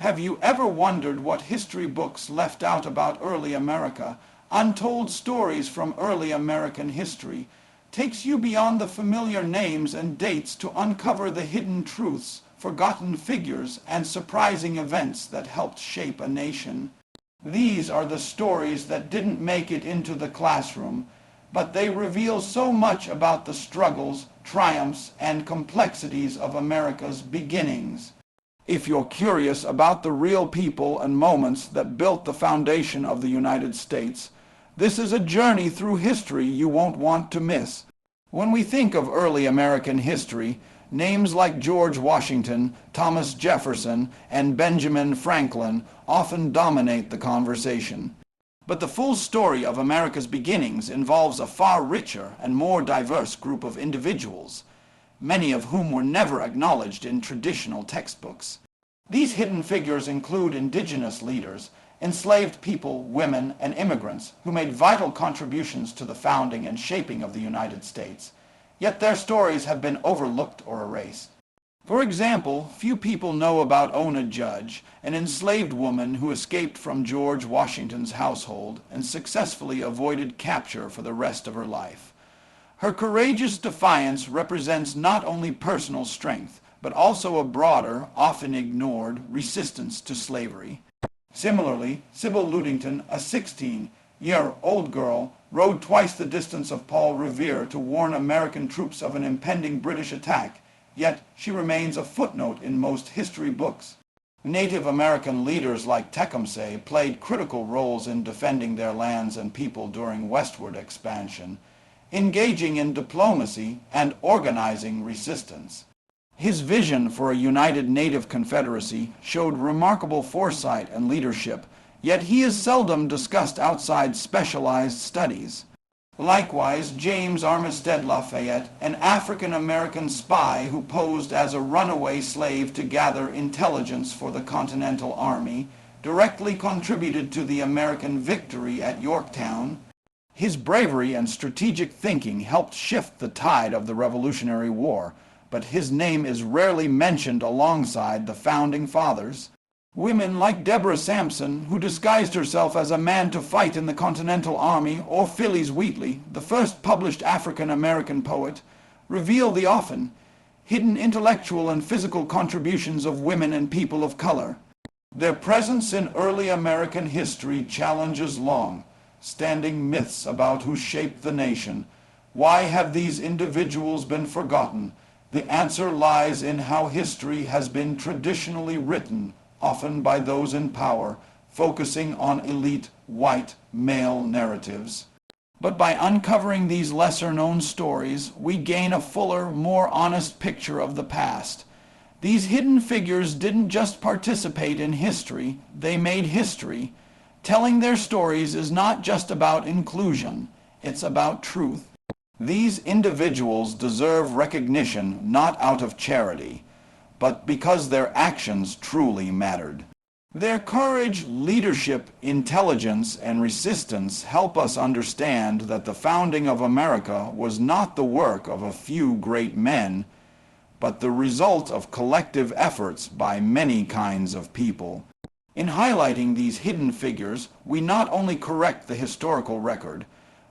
Have you ever wondered what history books left out about early America? Untold Stories from Early American History takes you beyond the familiar names and dates to uncover the hidden truths, forgotten figures, and surprising events that helped shape a nation. These are the stories that didn't make it into the classroom, but they reveal so much about the struggles, triumphs, and complexities of America's beginnings. If you're curious about the real people and moments that built the foundation of the United States, this is a journey through history you won't want to miss. When we think of early American history, names like George Washington, Thomas Jefferson, and Benjamin Franklin often dominate the conversation. But the full story of America's beginnings involves a far richer and more diverse group of individuals, many of whom were never acknowledged in traditional textbooks. These hidden figures include indigenous leaders, enslaved people, women, and immigrants who made vital contributions to the founding and shaping of the United States, yet their stories have been overlooked or erased. For example, few people know about Ona Judge, an enslaved woman who escaped from George Washington's household and successfully avoided capture for the rest of her life. Her courageous defiance represents not only personal strength, but also a broader, often ignored, resistance to slavery. Similarly, Sybil Ludington, a 16-year-old girl, rode twice the distance of Paul Revere to warn American troops of an impending British attack, yet she remains a footnote in most history books. Native American leaders like Tecumseh played critical roles in defending their lands and people during westward expansion, engaging in diplomacy and organizing resistance. His vision for a united Native Confederacy showed remarkable foresight and leadership, yet he is seldom discussed outside specialized studies. Likewise, James Armistead Lafayette, an African-American spy who posed as a runaway slave to gather intelligence for the Continental Army, directly contributed to the American victory at Yorktown. His bravery and strategic thinking helped shift the tide of the Revolutionary War, but his name is rarely mentioned alongside the Founding Fathers. Women like Deborah Sampson, who disguised herself as a man to fight in the Continental Army, or Phyllis Wheatley, the first published African-American poet, reveal the often hidden intellectual and physical contributions of women and people of color. Their presence in early American history challenges long-standing myths about who shaped the nation. Why have these individuals been forgotten? The answer lies in how history has been traditionally written, often by those in power, focusing on elite, white, male narratives. But by uncovering these lesser-known stories, we gain a fuller, more honest picture of the past. These hidden figures didn't just participate in history, they made history. Telling their stories is not just about inclusion, it's about truth. These individuals deserve recognition not out of charity, but because their actions truly mattered. Their courage, leadership, intelligence, and resistance help us understand that the founding of America was not the work of a few great men, but the result of collective efforts by many kinds of people. In highlighting these hidden figures, we not only correct the historical record,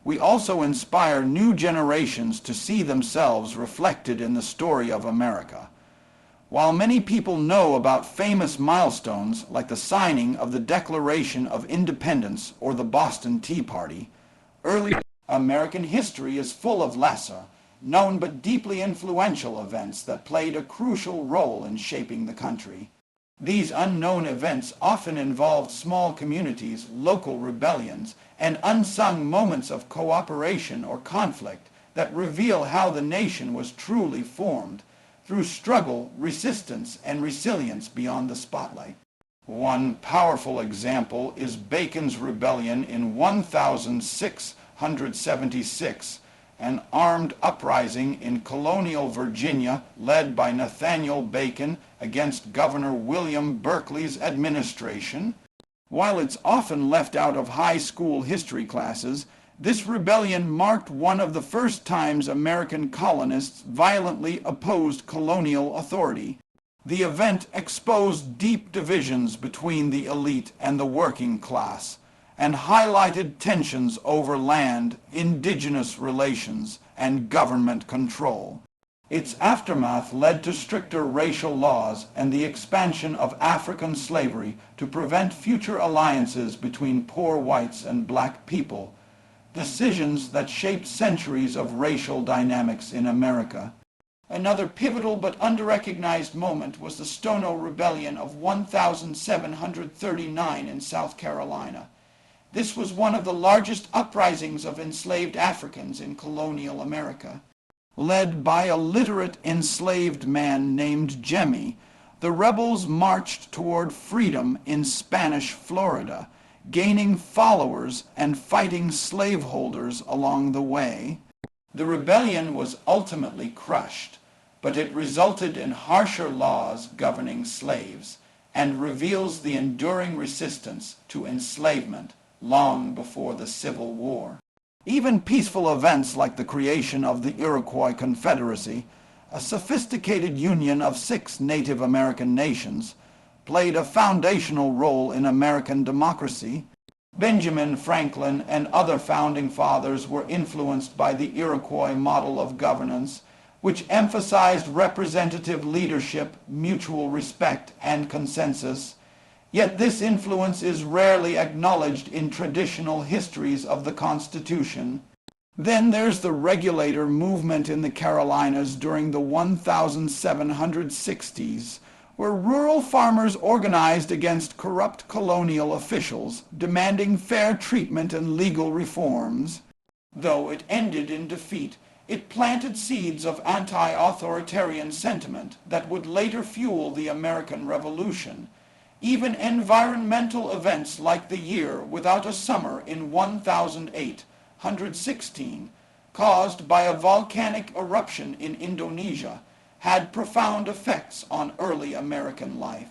we also inspire new generations to see themselves reflected in the story of America. While many people know about famous milestones like the signing of the Declaration of Independence or the Boston Tea Party, early American history is full of lesser, known but deeply influential events that played a crucial role in shaping the country. These unknown events often involved small communities, local rebellions, and unsung moments of cooperation or conflict that reveal how the nation was truly formed, through struggle, resistance, and resilience beyond the spotlight. One powerful example is Bacon's rebellion in 1676, an armed uprising in colonial Virginia led by Nathaniel Bacon against Governor William Berkeley's administration. While it's often left out of high school history classes, this rebellion marked one of the first times American colonists violently opposed colonial authority. The event exposed deep divisions between the elite and the working class, and highlighted tensions over land, indigenous relations, and government control. Its aftermath led to stricter racial laws and the expansion of African slavery to prevent future alliances between poor whites and black people, decisions that shaped centuries of racial dynamics in America. Another pivotal but underrecognized moment was the Stono Rebellion of 1739 in South Carolina. This was one of the largest uprisings of enslaved Africans in colonial America. Led by a literate enslaved man named Jemmy, the rebels marched toward freedom in Spanish Florida, gaining followers and fighting slaveholders along the way. The rebellion was ultimately crushed, but it resulted in harsher laws governing slaves and reveals the enduring resistance to enslavement long before the Civil War. Even peaceful events like the creation of the Iroquois Confederacy, a sophisticated union of 6 Native American nations, played a foundational role in American democracy. Benjamin Franklin and other founding fathers were influenced by the Iroquois model of governance, which emphasized representative leadership, mutual respect, and consensus. Yet this influence is rarely acknowledged in traditional histories of the Constitution. Then there's the regulator movement in the Carolinas during the 1760s, where rural farmers organized against corrupt colonial officials, demanding fair treatment and legal reforms. Though it ended in defeat, it planted seeds of anti-authoritarian sentiment that would later fuel the American Revolution. Even environmental events like the year without a summer in 1816, caused by a volcanic eruption in Indonesia, had profound effects on early American life.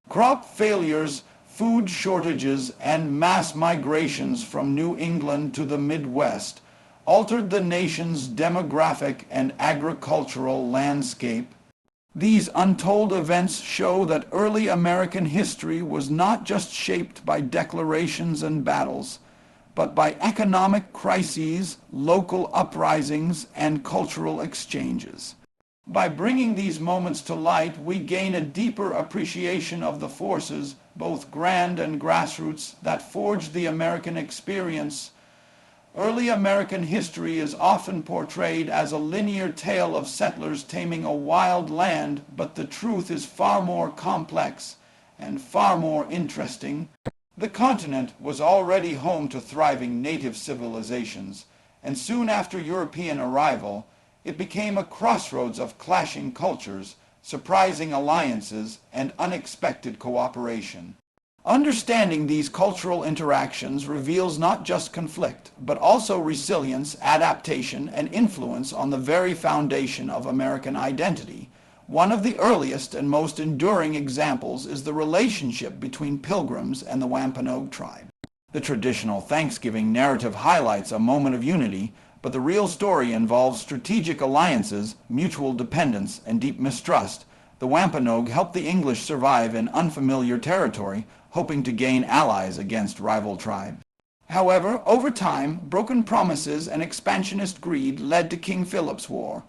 Crop failures, food shortages, and mass migrations from New England to the Midwest altered the nation's demographic and agricultural landscape. These untold events show that early American history was not just shaped by declarations and battles, but by economic crises, local uprisings, and cultural exchanges. By bringing these moments to light, we gain a deeper appreciation of the forces, both grand and grassroots, that forged the American experience. Early American history is often portrayed as a linear tale of settlers taming a wild land, but the truth is far more complex and far more interesting. The continent was already home to thriving native civilizations, and soon after European arrival, it became a crossroads of clashing cultures, surprising alliances, and unexpected cooperation. Understanding these cultural interactions reveals not just conflict, but also resilience, adaptation, and influence on the very foundation of American identity. One of the earliest and most enduring examples is the relationship between Pilgrims and the Wampanoag tribe. The traditional Thanksgiving narrative highlights a moment of unity, but the real story involves strategic alliances, mutual dependence, and deep mistrust. The Wampanoag helped the English survive in unfamiliar territory, hoping to gain allies against rival tribes. However, over time, broken promises and expansionist greed led to King Philip's War,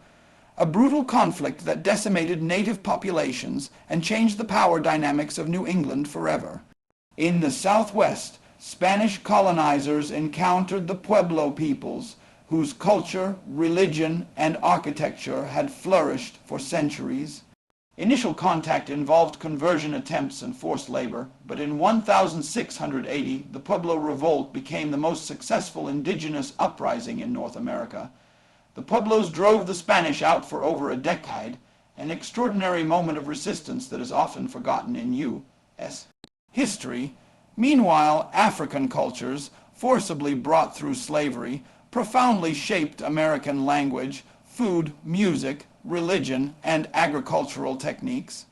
a brutal conflict that decimated native populations and changed the power dynamics of New England forever. In the Southwest, Spanish colonizers encountered the Pueblo peoples, whose culture, religion, and architecture had flourished for centuries. Initial contact involved conversion attempts and forced labor, but in 1680, the Pueblo Revolt became the most successful indigenous uprising in North America. The Pueblos drove the Spanish out for over a decade, an extraordinary moment of resistance that is often forgotten in U.S. history. Meanwhile, African cultures, forcibly brought through slavery, profoundly shaped American language, food, music, religion, and agricultural techniques.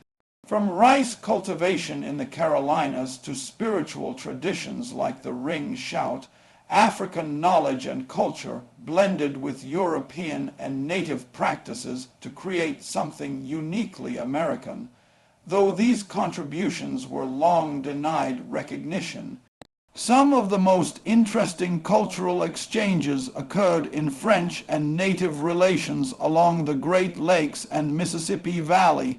From rice cultivation in the Carolinas to spiritual traditions like the ring shout, African knowledge and culture blended with European and native practices to create something uniquely American. though these contributions were long denied recognition. Some of the most interesting cultural exchanges occurred in French and native relations along the Great Lakes and Mississippi Valley.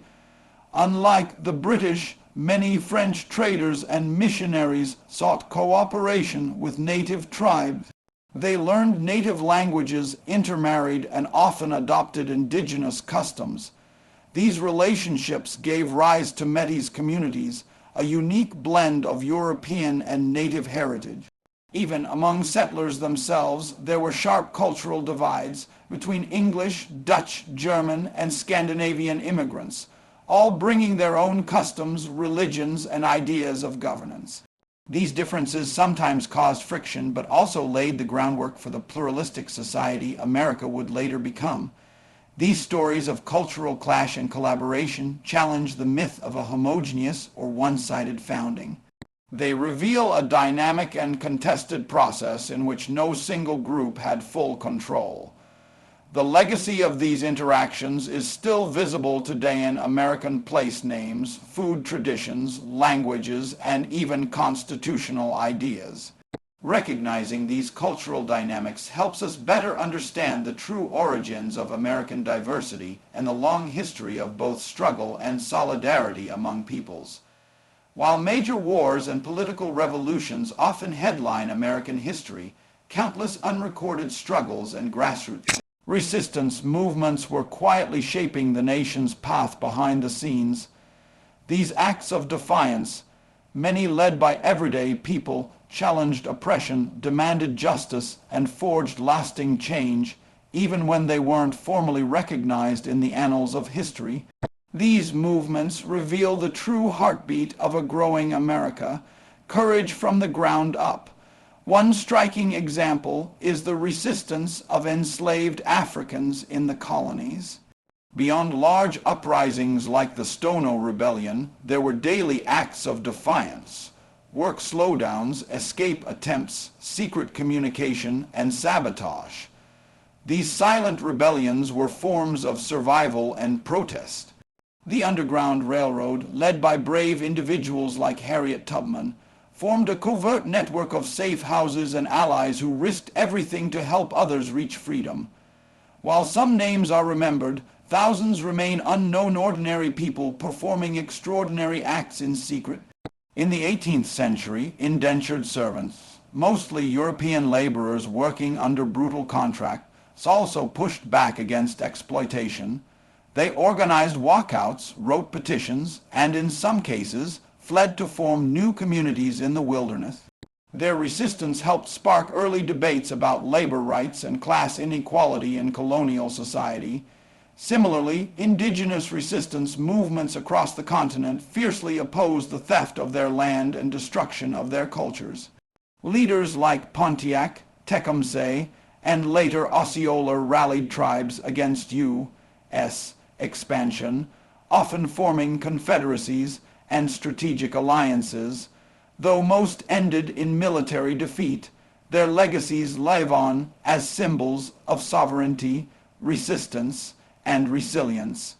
Unlike the British, many French traders and missionaries sought cooperation with native tribes. They learned native languages, intermarried, and often adopted indigenous customs. These relationships gave rise to Metis communities, a unique blend of European and native heritage. Even among settlers themselves, there were sharp cultural divides between English, Dutch, German, and Scandinavian immigrants, all bringing their own customs, religions, and ideas of governance. These differences sometimes caused friction, but also laid the groundwork for the pluralistic society America would later become. These stories of cultural clash and collaboration challenge the myth of a homogeneous or one-sided founding. They reveal a dynamic and contested process in which no single group had full control. The legacy of these interactions is still visible today in American place names, food traditions, languages, and even constitutional ideas. Recognizing these cultural dynamics helps us better understand the true origins of American diversity and the long history of both struggle and solidarity among peoples. While major wars and political revolutions often headline American history, countless unrecorded struggles and grassroots resistance movements were quietly shaping the nation's path behind the scenes. These acts of defiance, many led by everyday people, challenged oppression, demanded justice, and forged lasting change, even when they weren't formally recognized in the annals of history. These movements reveal the true heartbeat of a growing America, courage from the ground up. One striking example is the resistance of enslaved Africans in the colonies. Beyond large uprisings like the Stono Rebellion, there were daily acts of defiance, work slowdowns, escape attempts, secret communication, and sabotage. These silent rebellions were forms of survival and protest. The Underground Railroad, led by brave individuals like Harriet Tubman, formed a covert network of safe houses and allies who risked everything to help others reach freedom. While some names are remembered, thousands remain unknown ordinary people performing extraordinary acts in secret. In the 18th century, indentured servants, mostly European laborers working under brutal contracts, also pushed back against exploitation. They organized walkouts, wrote petitions, and in some cases, fled to form new communities in the wilderness. Their resistance helped spark early debates about labor rights and class inequality in colonial society. Similarly, indigenous resistance movements across the continent fiercely opposed the theft of their land and destruction of their cultures. Leaders like Pontiac, Tecumseh, and later Osceola rallied tribes against U.S. expansion, often forming confederacies and strategic alliances. Though most ended in military defeat, their legacies live on as symbols of sovereignty, resistance, and resilience.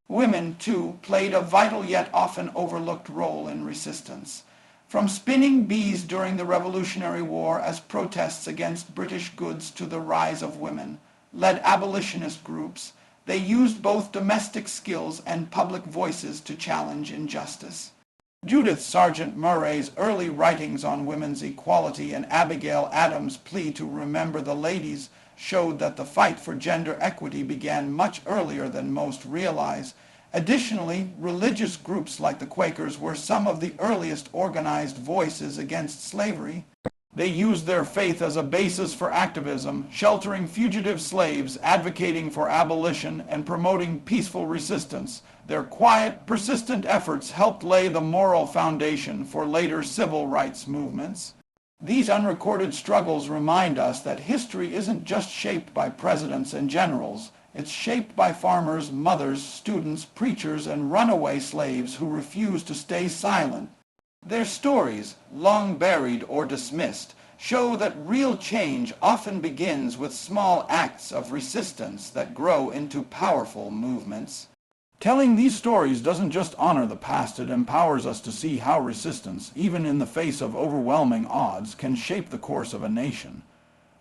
Women, too, played a vital yet often overlooked role in resistance. From spinning bees during the Revolutionary War as protests against British goods to the rise of women, led abolitionist groups, they used both domestic skills and public voices to challenge injustice. Judith Sargent Murray's early writings on women's equality and Abigail Adams' plea to remember the ladies showed that the fight for gender equity began much earlier than most realize. Additionally, religious groups like the Quakers were some of the earliest organized voices against slavery. They used their faith as a basis for activism, sheltering fugitive slaves, advocating for abolition, and promoting peaceful resistance. Their quiet, persistent efforts helped lay the moral foundation for later civil rights movements. These unrecorded struggles remind us that history isn't just shaped by presidents and generals. It's shaped by farmers, mothers, students, preachers, and runaway slaves who refused to stay silent. Their stories, long buried or dismissed, show that real change often begins with small acts of resistance that grow into powerful movements. Telling these stories doesn't just honor the past, it empowers us to see how resistance, even in the face of overwhelming odds, can shape the course of a nation.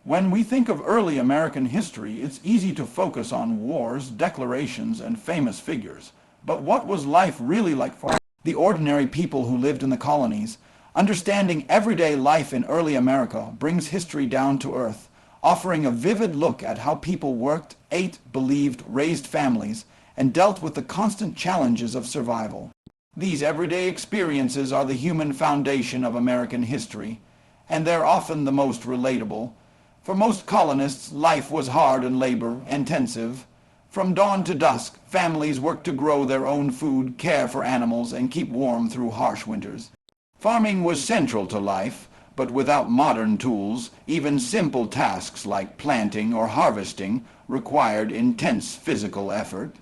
When we think of early American history, it's easy to focus on wars, declarations, and famous figures. But what was life really like for the ordinary people who lived in the colonies? Understanding everyday life in early America brings history down to earth, offering a vivid look at how people worked, ate, believed, raised families, and dealt with the constant challenges of survival. These everyday experiences are the human foundation of American history, and they're often the most relatable. For most colonists, life was hard and labor-intensive. From dawn to dusk, families worked to grow their own food, care for animals, and keep warm through harsh winters. Farming was central to life, but without modern tools, even simple tasks like planting or harvesting required intense physical effort.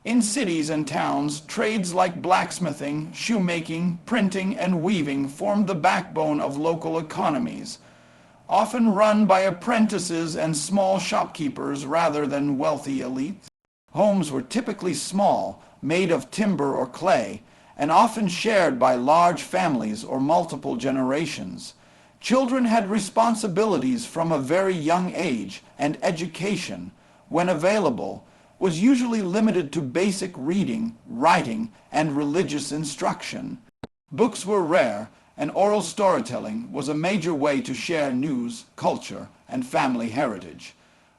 In cities and towns, trades like blacksmithing, shoemaking, printing, and weaving formed the backbone of local economies, often run by apprentices and small shopkeepers rather than wealthy elites. Homes were typically small, made of timber or clay, and often shared by large families or multiple generations. Children had responsibilities from a very young age, and education, when available, was usually limited to basic reading, writing, and religious instruction. Books were rare, and oral storytelling was a major way to share news, culture, and family heritage.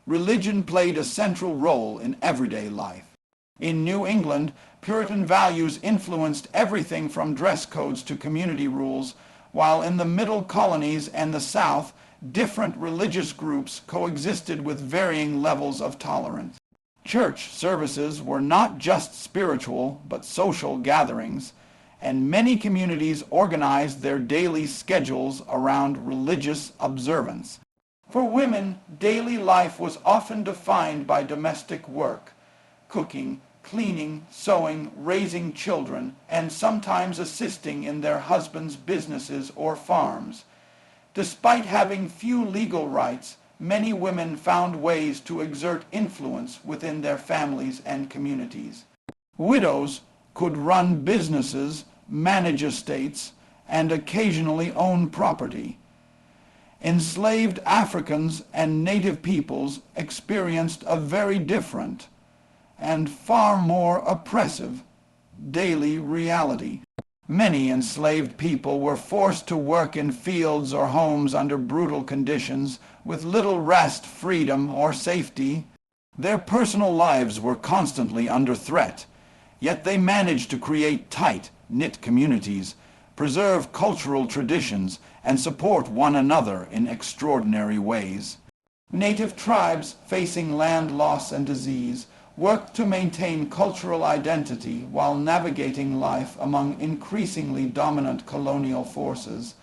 Religion played a central role in everyday life. In New England, Puritan values influenced everything from dress codes to community rules, while in the Middle Colonies and the South, different religious groups coexisted with varying levels of tolerance. Church services were not just spiritual, but social gatherings, and many communities organized their daily schedules around religious observance. For women, daily life was often defined by domestic work, cooking, cleaning, sewing, raising children, and sometimes assisting in their husbands' businesses or farms. Despite having few legal rights, many women found ways to exert influence within their families and communities. Widows could run businesses, manage estates, and occasionally own property. Enslaved Africans and native peoples experienced a very different and far more oppressive daily reality. Many enslaved people were forced to work in fields or homes under brutal conditions, with little rest, freedom, or safety. Their personal lives were constantly under threat, yet they managed to create tight, knit communities, preserve cultural traditions, and support one another in extraordinary ways. Native tribes facing land loss and disease worked to maintain cultural identity while navigating life among increasingly dominant colonial forces.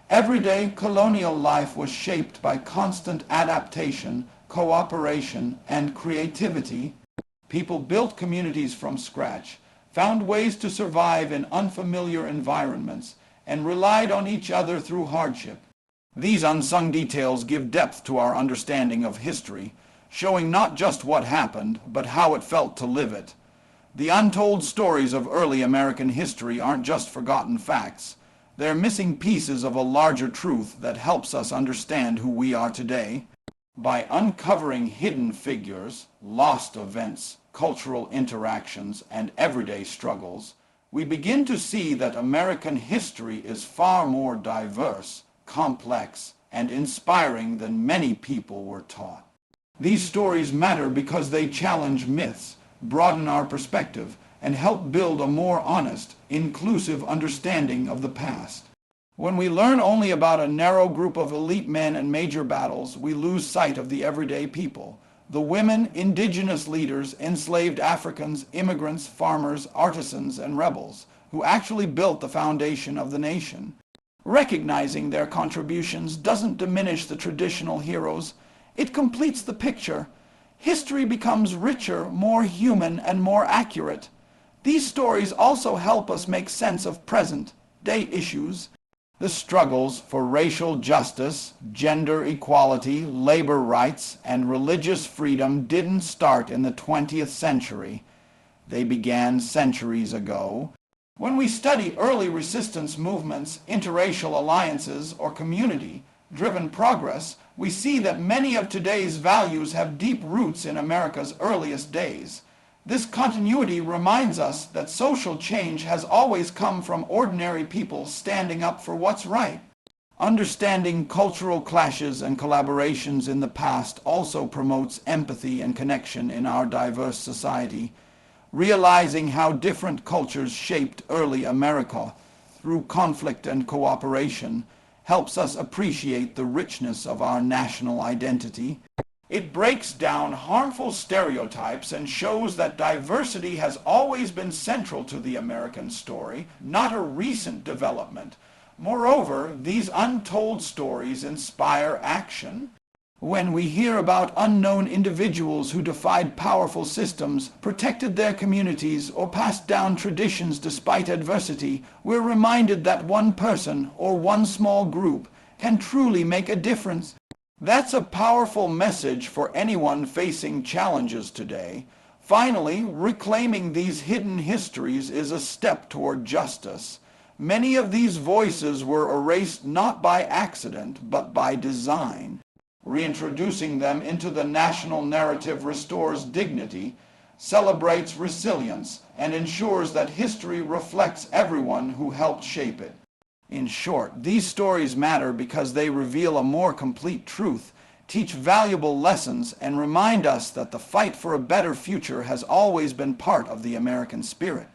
Everyday colonial life was shaped by constant adaptation, cooperation, and creativity. People built communities from scratch, found ways to survive in unfamiliar environments, and relied on each other through hardship. These unsung details give depth to our understanding of history, showing not just what happened, but how it felt to live it. The untold stories of early American history aren't just forgotten facts. They're missing pieces of a larger truth that helps us understand who we are today. By uncovering hidden figures, lost events, cultural interactions, and everyday struggles, we begin to see that American history is far more diverse, complex, and inspiring than many people were taught. These stories matter because they challenge myths, broaden our perspective, and help build a more honest, inclusive understanding of the past. When we learn only about a narrow group of elite men and major battles, we lose sight of the everyday people. The women, indigenous leaders, enslaved Africans, immigrants, farmers, artisans, and rebels, who actually built the foundation of the nation. Recognizing their contributions doesn't diminish the traditional heroes. It completes the picture. History becomes richer, more human, and more accurate. These stories also help us make sense of present-day issues. The struggles for racial justice, gender equality, labor rights, and religious freedom didn't start in the 20th century. They began centuries ago. When we study early resistance movements, interracial alliances, or community-driven progress, we see that many of today's values have deep roots in America's earliest days. This continuity reminds us that social change has always come from ordinary people standing up for what's right. Understanding cultural clashes and collaborations in the past also promotes empathy and connection in our diverse society. Realizing how different cultures shaped early America through conflict and cooperation helps us appreciate the richness of our national identity. It breaks down harmful stereotypes and shows that diversity has always been central to the American story, not a recent development. Moreover, these untold stories inspire action. When we hear about unknown individuals who defied powerful systems, protected their communities, or passed down traditions despite adversity, we're reminded that one person or one small group can truly make a difference. That's a powerful message for anyone facing challenges today. Finally, reclaiming these hidden histories is a step toward justice. Many of these voices were erased not by accident, but by design. Reintroducing them into the national narrative restores dignity, celebrates resilience, and ensures that history reflects everyone who helped shape it. In short, these stories matter because they reveal a more complete truth, teach valuable lessons, and remind us that the fight for a better future has always been part of the American spirit.